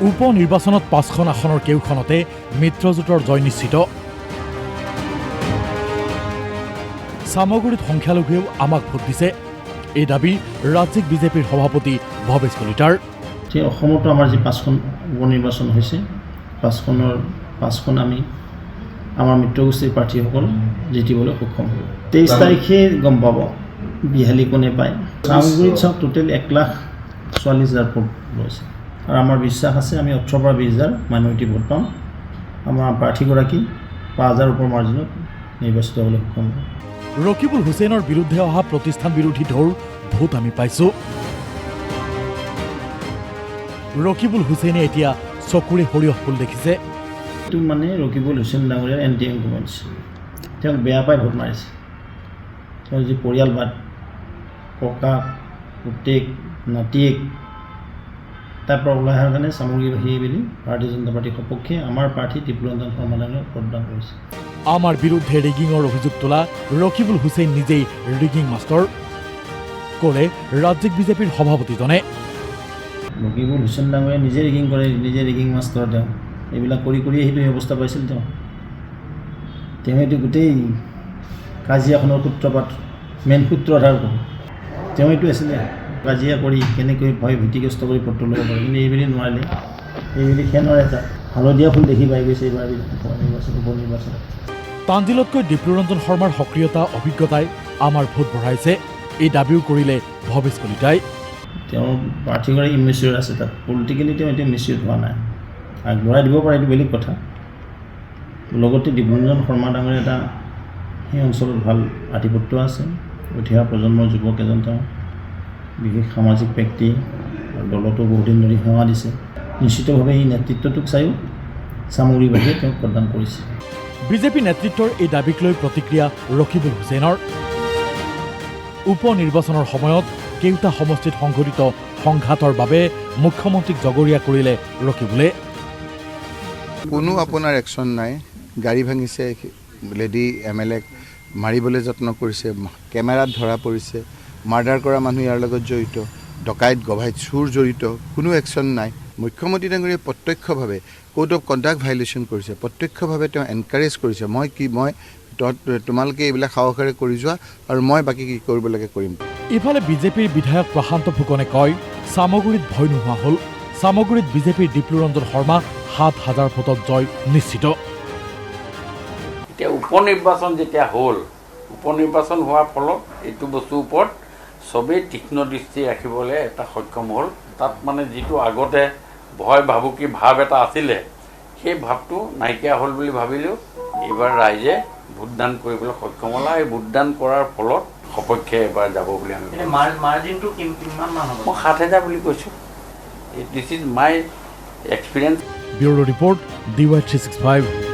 উপ নিৰ্বাচনত 5খন আসনৰ কেউখনতে মিত্ৰজোঁটৰ জয় নিশ্চিত। চামগুৰিত সংখ্যালঘুৱেও আমাক ভোট দিছে, এই দাবী ৰাজ্যিক বিজেপিৰ সভাপতি ভৱেশ কলিতাৰ। অসমতো আমাৰ যি 5খন উপ নিৰ্বাচন হৈছে, 5খন আমি আমাৰ মিত্ৰগোষ্ঠীৰ প্ৰাৰ্থীসকল জিতিবলৈ সক্ষম হ'ব। 23 তাৰিখে গম পাব বিহালী কোনে পায়। চামগুৰিত চাওক টোটেল 1,44,000 ভোট লৈছে আৰু আমাৰ বিশ্বাস আছে আমি 18 পৰা 20,000 মাইনৰিটি ভোট পাম। আমাৰ প্ৰাৰ্থীগৰাকী 5,000 ওপৰ মাৰ্জিনত নিৰ্বাচিত হ'বলৈ সক্ষম হ'ব। ৰকিবুল হুছেইনৰ বিৰুদ্ধে অহা প্ৰতিষ্ঠান বিৰোধী ঢৌৰ ভোট আমি পাইছো। ৰকিবুল হুছেইনে এতিয়া চকুৰে সৰিয়হ ফুল দেখিছে। এইটো মানে ৰকিবুল হুছেইন ডাঙৰীয়াৰ এণ্টি ইনকুমেণ্টছ, তেওঁক বেয়া পাই ভোট মাৰিছে। তেওঁৰ যি পৰিয়ালবাদ, ককা পুতেক নাতিয়েক, তাৰ পৰা ওলাই অহাৰ কাৰণে চামগুৰিবাসী বুলি ভাৰতীয় জনতা পাৰ্টীৰ সপক্ষে আমাৰ প্ৰাৰ্থী টিপুৰঞ্জন শৰ্মা ডাঙৰীয়াক ভোটদান কৰিছে। আমাৰ বিৰুদ্ধে ৰিগিঙৰ অভিযোগ তোলা ৰকিবুল হুছেইন নিজেই ৰিগিং মাষ্টৰ, ক'লে ৰাজ্যিক বিজেপিৰ সভাপতিজনে। ৰকিবুল হুছেইন ডাঙৰীয়াই নিজে ৰিগিং কৰে, নিজে ৰিগিং মাষ্টৰ। তেওঁ এইবিলাক কৰি সেইটো অৱস্থা পাইছিল। তেওঁ এইটো গোটেই কাজিয়াখনৰ সূত্ৰপাত মেইন সূত্ৰধাৰ তেওঁ এইটো আছিলে। কাজিয়া কৰি কেনেকৈ ভয় ভীতিগ্ৰস্ত কৰি ভোটটো ল'ব পাৰে, কিন্তু এইবুলি নোৱাৰিলে। এইবুলি খেনৰ এটা হালধীয়া ফুল দেখি পাই গৈছে এইবাৰ উপ নিৰ্বাচন। তাঞ্জিলতকৈ ডিপ্লুৰঞ্জন শৰ্মাৰ সক্ৰিয়তা অভিজ্ঞতাই আমাৰ ভোট বঢ়াইছে, এই দাবীও কৰিলে ভৱেশ কলিতাই। তেওঁৰ প্ৰাৰ্থীগৰাকী ইমেচিয়ৰ আছে, তাত পলিটিকেলি তেওঁ এতিয়া মেচিয়ৰ হোৱা নাই। আগবঢ়াই দিব পাৰে, এইটো বেলেগ কথা। লগতে ডিপ্লুৰঞ্জন শৰ্মা ডাঙৰীয়া এটা সেই অঞ্চলত ভাল আধিপত্য আছে। উঠি অহা প্ৰজন্মৰ যুৱক এজন, তেওঁ বিশেষ সামাজিক ব্যক্তি আৰু দলতো বহুদিন ধৰি সেৱা দিছে। নিশ্চিতভাৱে এই নেতৃত্বটোক চায়ো চামগুৰিবাসীয়ে তেওঁক প্ৰদান কৰিছে। বিজেপি নেতৃত্বৰ এই দাবীক লৈ প্ৰতিক্ৰিয়া ৰকিবুল হুছেইনৰ। উপ নিৰ্বাচনৰ সময়ত কেওটা সমষ্টিত সংঘটিত সংঘাতৰ বাবে মুখ্যমন্ত্ৰীক জগৰীয়া কৰিলে ৰকিবুলে। কোনো আপোনাৰ একশ্যন নাই। গাড়ী ভাঙিছে, লেডি MLAক মাৰিবলৈ যত্ন কৰিছে, কেমেৰাত ধৰা পৰিছে, মাৰ্ডাৰ কৰা মানুহ ইয়াৰ লগত জড়িত, ডকাইত গভাইত চুৰ জড়িত, কোনো একশ্যন নাই। মুখ্যমন্ত্ৰী ডাঙৰীয়াই প্ৰত্যক্ষভাৱে কোড অফ কণ্ডাক্ট ভাইলেশ্যন কৰিছে, প্ৰত্যক্ষভাৱে তেওঁ এনকাৰেজ কৰিছে। মই তোমালোকে এইবিলাক সাহসেৰে কৰি যোৱা আৰু মই বাকী কি কৰিব লাগে কৰিম। ইফালে বিজেপিৰ বিধায়ক প্ৰশান্ত ফুকনে কয়, চামগুৰিত ভয় নোহোৱা হ'ল। চামগুৰিত বিজেপিৰ ডিপ্লুৰঞ্জন শৰ্মা 7,000 ভোটত জয় নিশ্চিত। এতিয়া উপনিৰ্বাচন যেতিয়া হ'ল, উপনিৰ্বাচন হোৱাৰ ফলত এইটো বস্তুৰ ওপৰত চবেই তীক্ষ্ণ দৃষ্টি ৰাখিবলৈ এটা সক্ষম হ'ল। তাত মানে যিটো আগতে ভয় ভাবুকি ভাৱ এটা আছিলে, সেই ভাৱটো নাইকিয়া হ'ল বুলি ভাবিলেও এইবাৰ ৰাইজে ভোটদান কৰিবলৈ সক্ষম হ'ল। এই ভোটদান কৰাৰ ফলত সপক্ষে এবাৰ যাব বুলি আমি মাৰ্জিনটো কিমান মান হ'ব? মই 7,000 বুলি কৈছোঁ। This is my experience. Bureau report, DY365।